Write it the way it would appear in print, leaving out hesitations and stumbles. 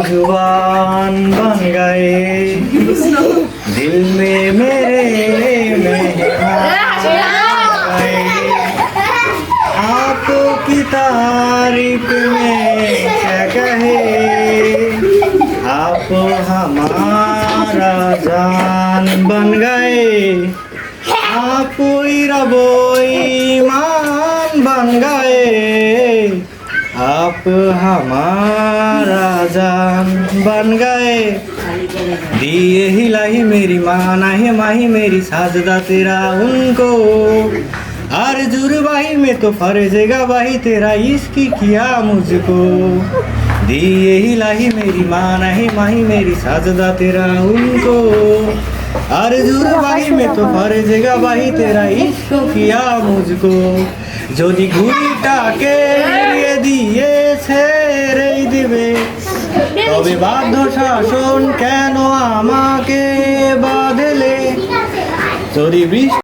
जुबान बन गए दिल में मेरे मेहमान गए आपकी तारीफ में क्या कहे आप हमारा जान बन गए आप रबो ईमान बन गए आप हमारा जान बन गए दिए हिलाई मेरी माना है माही मेरी साजदा तेरा उनको आरज़ू बाही में तो फर्जेगा बाही तेरा इश्क किया मुझको दिए हिलाई मेरी माना है माही मेरी साजदा तेरा उनको आरज़ू बाही में तो फर्जेगा बाही तेरा इश्क किया मुझको যদি ঘুড়িটাকে এড়িয়ে দিয়ে ছেড়েই দিবে তবে বাধ্য শাসন কেন আমাকে বাঁধলে যদি